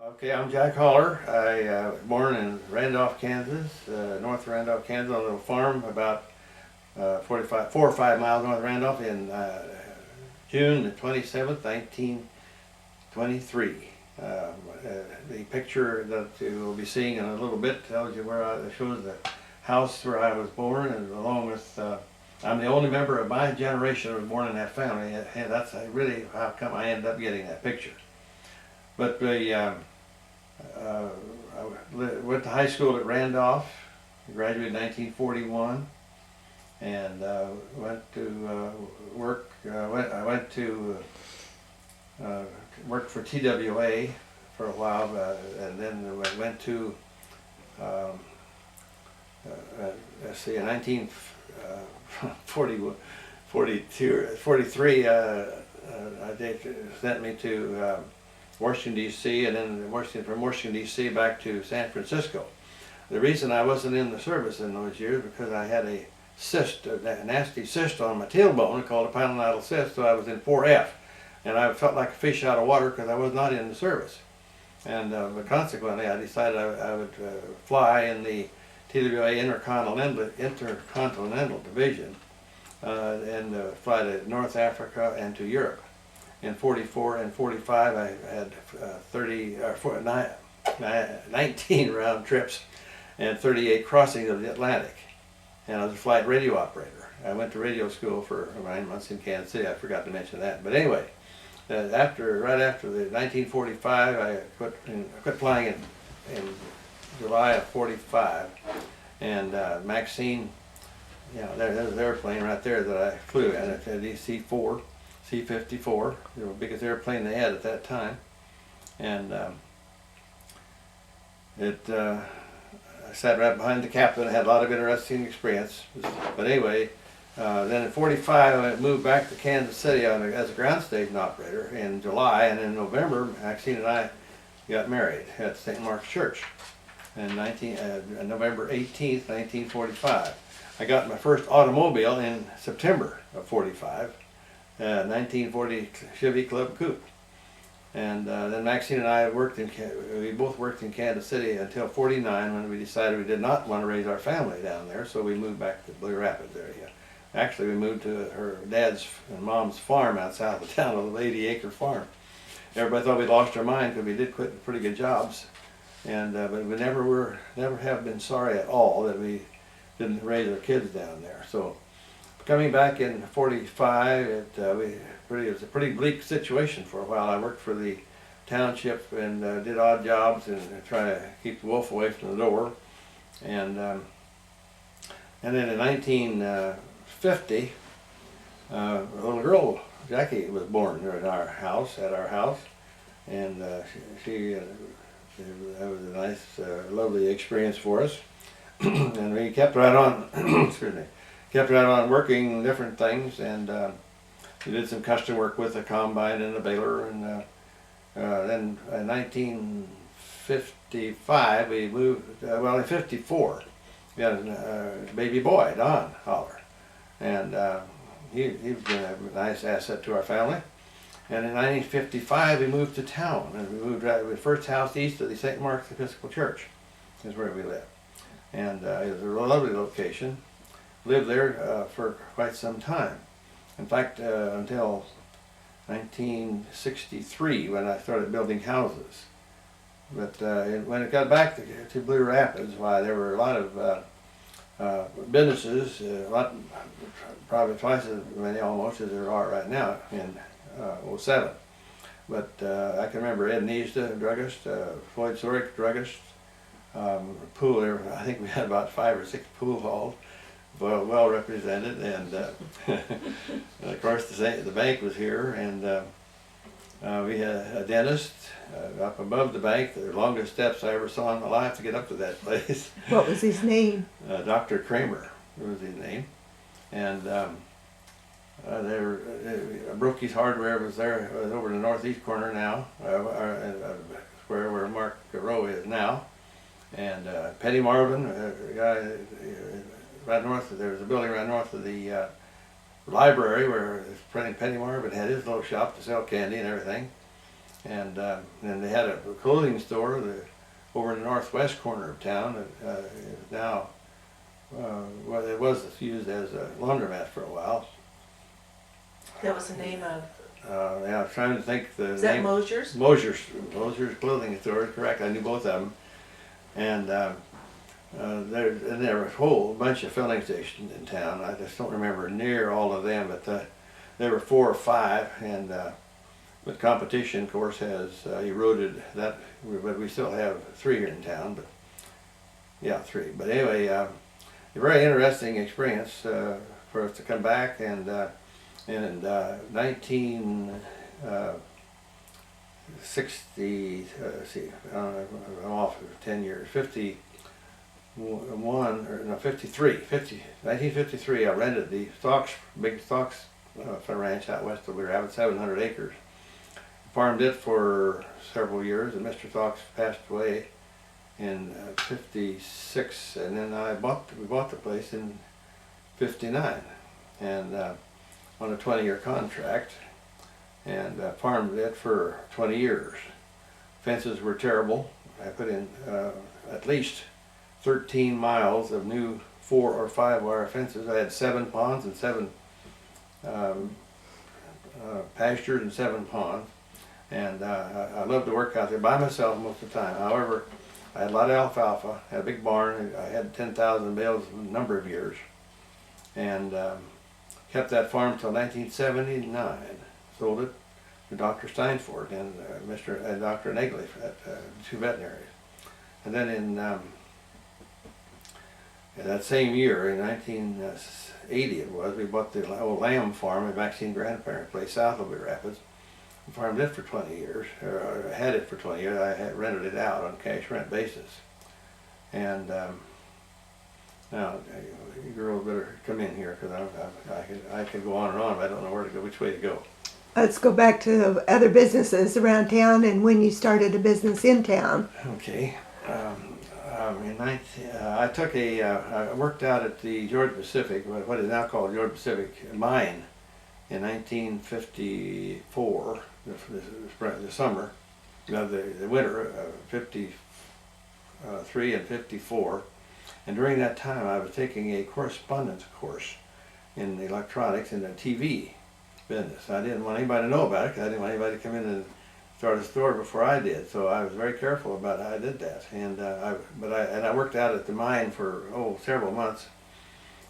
Okay, I'm Jack Holler. I was born in Randolph, Kansas, north of Randolph, Kansas, on a little farm about 4 or 5 miles north of Randolph in June the 27th, 1923. The picture that you will be seeing in a little bit tells you shows the house where I was born, and along with I'm the only member of my generation who was born in that family, and that's really how come I ended up getting that picture. But uh, I went to high school at Randolph, graduated in 1941, and went to work. I went to work for TWA for a while, and then I went to let's see, in 1940, 42, 43, they sent me to Washington, D.C., and then from Washington, D.C. back to San Francisco. The reason I wasn't in the service in those years because I had a cyst, a nasty cyst on my tailbone called a pilonidal cyst, so I was in 4F. And I felt like a fish out of water because I was not in the service. And but consequently, I decided I would fly in the TWA Intercontinental Division and fly to North Africa and to Europe. In 44 and 45, I had 19 round trips and 38 crossings of the Atlantic. And I was a flight radio operator. I went to radio school for 9 months in Kansas City. I forgot to mention that. But anyway, right after the 1945, I quit flying in July of 45. And Maxine, there's an airplane right there that I flew in. It's a DC-4. C-54, the biggest airplane they had at that time, and I sat right behind the captain. I had a lot of interesting experience. But anyway, then in 45, I moved back to Kansas City as a ground station operator in July, and in November, Maxine and I got married at St. Mark's Church on November 18th, 1945. I got my first automobile in September of 45. 1940 Chevy Club Coupe, and then Maxine and I we both worked in Kansas City until 49 when we decided we did not want to raise our family down there, so we moved back to Blue Rapids area. Actually, we moved to her dad's and mom's farm out south of town, a little 80-acre farm. Everybody thought we'd lost our mind because we did quit pretty good jobs, and but we never have been sorry at all that we didn't raise our kids down there. So coming back in 45, it was a pretty bleak situation for a while. I worked for the township and did odd jobs and try to keep the wolf away from the door. And then in 1950, a little girl, Jackie, was born at our house, and that was a nice, lovely experience for us. And we kept right on, excuse me, kept right on working different things, and we did some custom work with a combine and a baler, and then in 1955 we moved, in 54 we had a baby boy, Don Holler, and he's been a nice asset to our family. And in 1955 we moved to town, and we moved right, the first house east of the St. Mark's Episcopal Church is where we live, and it was a lovely location. Lived there for quite some time. In fact, until 1963 when I started building houses. But when it got back to Blue Rapids, why there were a lot of businesses, probably twice as many almost as there are right now in 07. But I can remember Ed Niesda, druggist, Floyd Zurich, druggist, pool there. I think we had about 5 or 6 pool halls. Well represented, and of course the bank was here, and we had a dentist up above the bank. The longest steps I ever saw in my life to get up to that place. What was his name? Dr. Kramer was his name, and Brokey's Hardware was there, over in the northeast corner now, where Mark Rowe is now, and Penny Marvin, a guy. Right north there was a building right north of the library where Penny Marvin had his little shop to sell candy and everything. And then they had a clothing store over in the northwest corner of town. Now, well, it was used as a laundromat for a while. That was the name of, Yeah, I'm trying to think the is that name. Mosier's? Mosier's Clothing Store, correct. I knew both of them. And there were a whole bunch of filling stations in town. I just don't remember near all of them, but there were 4 or 5. And but competition, of course, has eroded that. But we still have 3 here in town. But yeah, 3. But anyway, a very interesting experience for us to come back and in 1960, let's see, I'm off for 10 years, 1953, I rented the big Stocks ranch out west of Cedar Rapids, 700 acres. Farmed it for several years, and Mr. Stocks passed away in 56, and then we bought the place in 59, and on a 20-year contract, and farmed it for 20 years. Fences were terrible. I put in at least 13 miles of new 4 or 5 wire fences. I had 7 ponds and 7 pastures and 7 ponds, and I loved to work out there by myself most of the time. However, I had a lot of alfalfa, had a big barn. I had 10,000 bales a number of years, and kept that farm until 1979. Sold it to Dr. Steinfort and Dr. Negley at 2 veterinaries. And then in that same year, in 1980 it was, we bought the old lamb farm at Maxine grandparents' place south of Cedar Rapids. We farmed it for 20 years, or I had it for 20 years. I had rented it out on cash rent basis. And now, you girls better come in here, because I could go on and on, but I don't know where to go, which way to go. Let's go back to other businesses around town and when you started a business in town. Okay. I worked out at the Georgia Pacific, what is now called Georgia Pacific Mine, in 1954, the summer, the winter, 53 and 54. And during that time, I was taking a correspondence course in electronics in the TV business. I didn't want anybody to know about it, because I didn't want anybody to come in and start a store before I did. So I was very careful about how I did that. And I worked out at the mine for several months,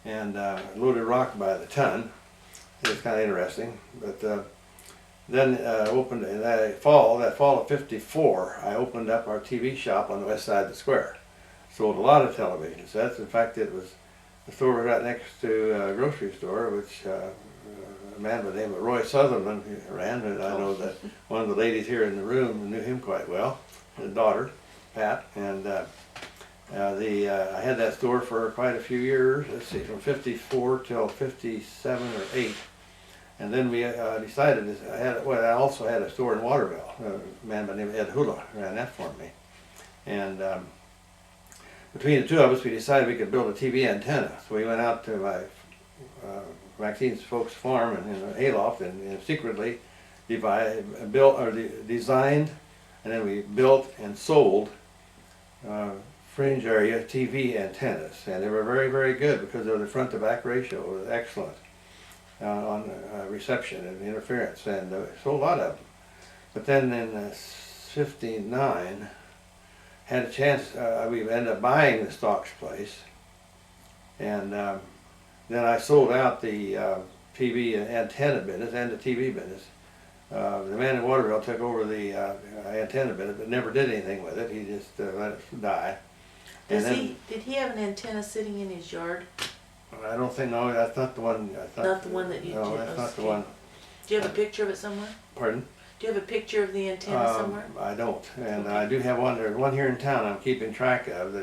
and loaded rock by the ton. It was kind of interesting. But then opened in that fall of '54, I opened up our TV shop on the west side of the square. Sold a lot of television sets. In fact, the store was right next to a grocery store, which a man by the name of Roy Sutherland ran, and I know that one of the ladies here in the room knew him quite well, his daughter, Pat, and I had that store for quite a few years, let's see, from 54 till 57 or 8, and then we decided, I also had a store in Waterville. A man by the name of Ed Hula ran that for me, and between the two of us, we decided we could build a TV antenna. So we went out to my Maxine's folks' farm in a hayloft and secretly designed, and then we built and sold fringe area TV antennas. And they were very, very good because of the front to back ratio was excellent on reception and interference, and sold a lot of them. But then in '59, had a chance, we ended up buying the Stocks place, and then I sold out the TV antenna business and the TV business. The man in Waterville took over the antenna business, but never did anything with it. He just let it die. Did he have an antenna sitting in his yard? I don't think, no, that's not the one. Not the one that you did? No, that's not the one. Do you have a picture of it somewhere? Pardon? Do you have a picture of the antenna somewhere? I don't, and I do have one. There's one here in town I'm keeping track of,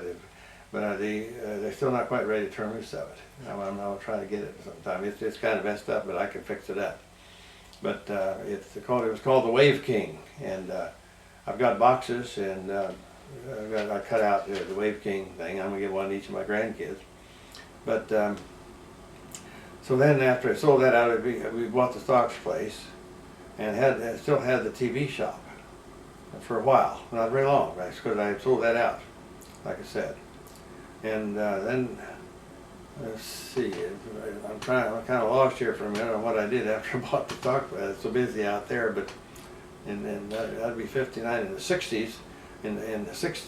but they're still not quite ready to turn loose of it. I'll try to get it sometime. It's kind of messed up, but I can fix it up. But it was called the Wave King, and I've got boxes, and I cut out the Wave King thing. I'm gonna give one to each of my grandkids. But so then after I sold that out, we bought the Stocks place, and still had the TV shop. for a while, not very long, because I sold that out, like I said. And then, let's see, I'm kind of lost here for a minute on what I did after I bought the stock. It's so busy out there, but and that'd be 59 in the 60s. In the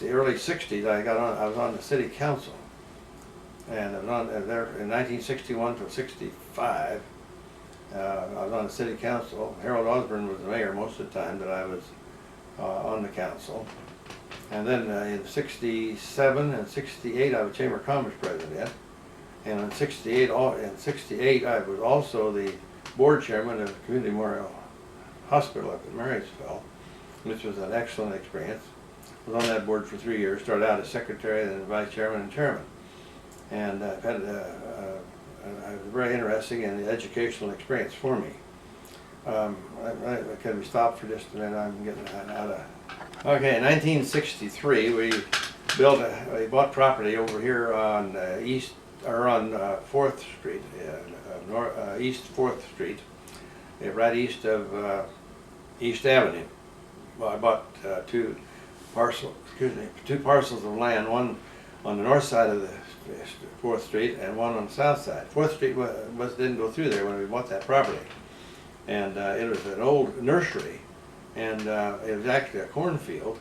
early 60s, I was on the city council, and I was on there in 1961 to 65. I was on the city council. Harold Osborne was the mayor most of the time that I was on the council. And then in 67 and 68, I was Chamber of Commerce president. And in 68, I was also the board chairman of the Community Memorial Hospital up in Marysville, which was an excellent experience. I was on that board for 3 years, started out as secretary, then vice chairman and chairman. And I've had a very interesting and educational experience for me. Can we stop for just a minute? I'm getting out of... Okay, in 1963, we bought property over here on on 4th Street, East 4th Street, right east of East Avenue. Well, I bought two parcels of land, one on the north side of the 4th Street and one on the south side. 4th Street didn't go through there when we bought that property. And it was an old nursery, and it was actually a cornfield.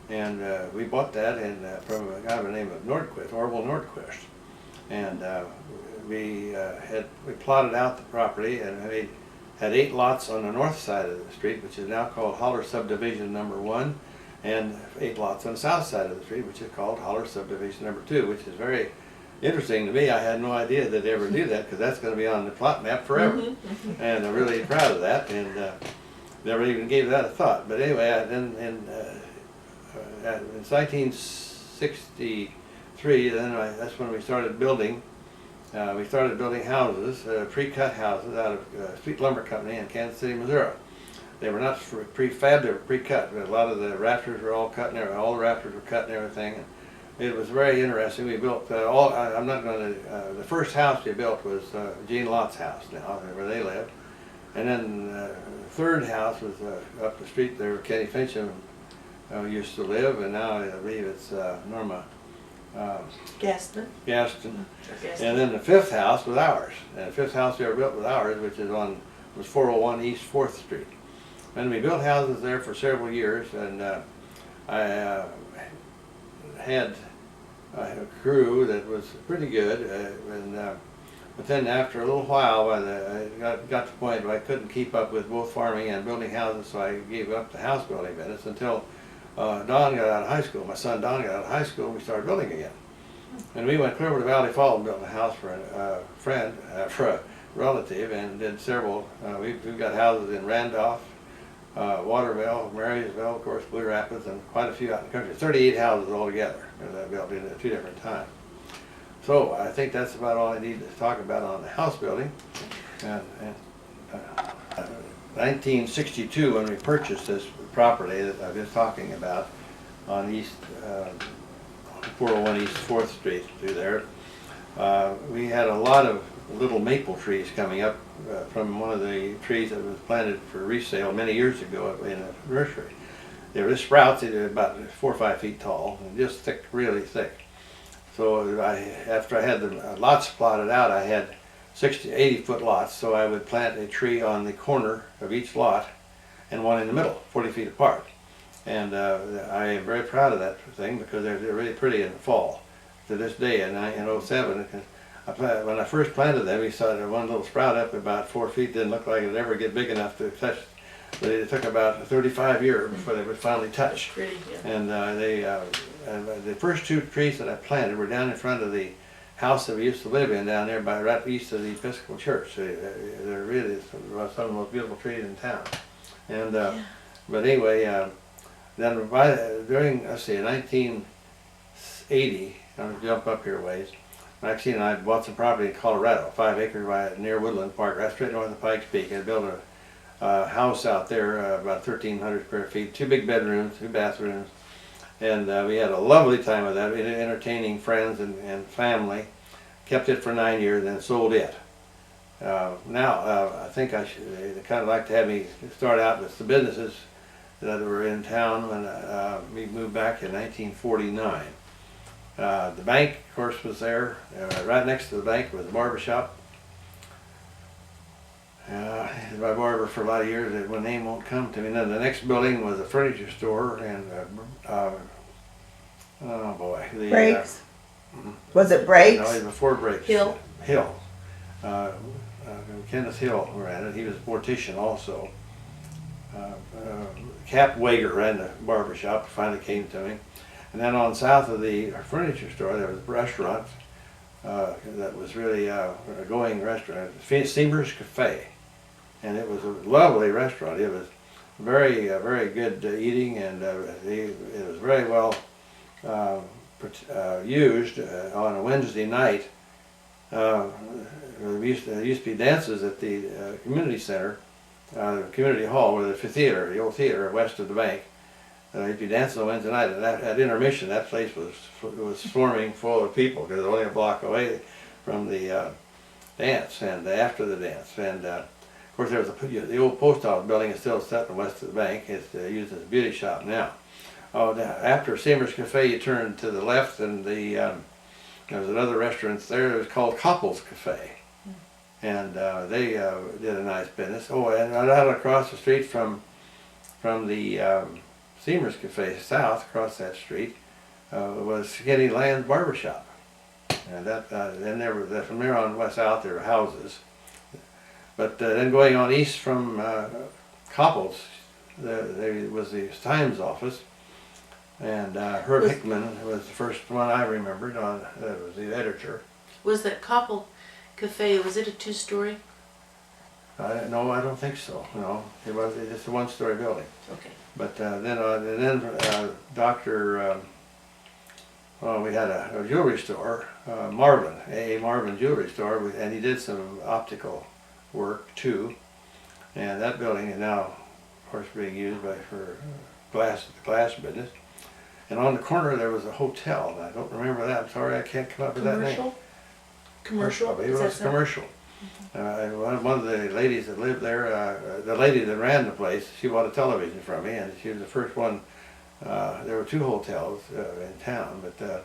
And we bought that from a guy by the name of Orville Nordquist. And we plotted out the property, and we had 8 lots on the north side of the street, which is now called Holler Subdivision Number 1, and 8 lots on the south side of the street, which is called Holler Subdivision Number 2, which is very interesting to me. I had no idea that they ever do that, because that's going to be on the plot map forever. And I'm really proud of that, and never even gave that a thought. But anyway, in 1963, that's when we started building. We started building houses, pre-cut houses out of Street Lumber Company in Kansas City, Missouri. They were not prefab, they were pre-cut. A lot of the rafters were all cut, and all the rafters were cut and everything. And it was very interesting. We built the first house we built was Gene Lott's house now, where they lived. And then the third house was up the street there where Kenny Fincham used to live, and now I believe it's Norma Gaston. And then the 5th house was ours. And the 5th house we ever built was ours, which was 401 East 4th Street. And we built houses there for several years, and I had a crew that was pretty good. But then after a little while, I got to the point where I couldn't keep up with both farming and building houses, so I gave up the house building business until Don got out of high school. My son Don got out of high school, and we started building again. And we went clear over to Valley Falls and built a house for a friend, for a relative, and did several. We've got houses in Randolph, Waterville, Marysville, of course, Blue Rapids, and quite a few out in the country. 38 houses altogether that I built in at 2 different times. So I think that's about all I need to talk about on the house building. 1962, when we purchased this property that I was talking about on 401 East 4th Street through there, we had a lot of little maple trees coming up from one of the trees that was planted for resale many years ago in a nursery. They were just sprouts, they were about 4 or 5 feet tall, and just thick, really thick. So after I had the lots plotted out, I had 60 to 80 foot lots, so I would plant a tree on the corner of each lot and one in the middle, 40 feet apart. And I am very proud of that thing, because they're really pretty in the fall. To this day, in 07, when I first planted them, we saw one little sprout up about 4 feet. Didn't look like it would ever get big enough to touch. But it took about 35 years before they would finally touch. Pretty, yeah. And the first 2 trees that I planted were down in front of the house that we used to live in down there right east of the Episcopal Church. They're really some of the most beautiful trees in town. And but anyway, then during, let's see, 1980, I'm going to jump up here a ways. Maxine and I bought some property in Colorado, 5 acres near Woodland Park, right straight north of Pikes Peak. I built a house out there, about 1,300 square feet, 2 big bedrooms, 2 bathrooms. And we had a lovely time with that, entertaining friends and family. Kept it for 9 years and sold it. Now, I think they kind of like to have me start out with the businesses that were in town when we moved back in 1949. The bank, of course, was there. Right next to the bank was a barber shop. My barber for a lot of years, my name won't come to me. And then the next building was a furniture store, and oh boy, the Breaks? Was it Breaks? no, before Breaks. Hill. Hill. Kenneth Hill ran it. He was a mortician also. Cap Wager ran the barber shop. Finally came to me. And then on south of the furniture store, there was a restaurant that was really a going restaurant, Steamer's Cafe. And it was a lovely restaurant. It was very good eating, and it was very well used on a Wednesday night. There used to be dances at the community center, the community hall, where the theater, the old theater west of the bank. You'd be dancing on Wednesday night, and at intermission, that place was swarming full of people because it was only a block away from the dance and after the dance. And of course, there was the old post office building is still set west of the bank. It's used as a beauty shop now. After Steamer's Cafe, you turn to the left, and there was another restaurant there. It was called Copple's Cafe, and they did a nice business. Oh, and right across the street from the Steamer's Cafe south, across that street, was Skinny Land's Barbershop. And then from there on west out, there were houses. But then going on east from Copple's, there was the Times office, and Herb Hickman was the first one I remembered. That was the editor. Was that Koppel Cafe, was it a two-story? No, I don't think so. No, it was just a one-story building. Okay. But then Dr. We had a jewelry store, Marvin, A. Marvin Jewelry Store, and he did some optical work too. And that building is now, of course, being used for glass business. And on the corner there was a hotel, and I don't remember that. I'm sorry, I can't come up with that name. Commercial? I believe Is it that was so? commercial. One of the ladies that lived there, the lady that ran the place, she bought a television from me, and she was the first one. There were two hotels in town, but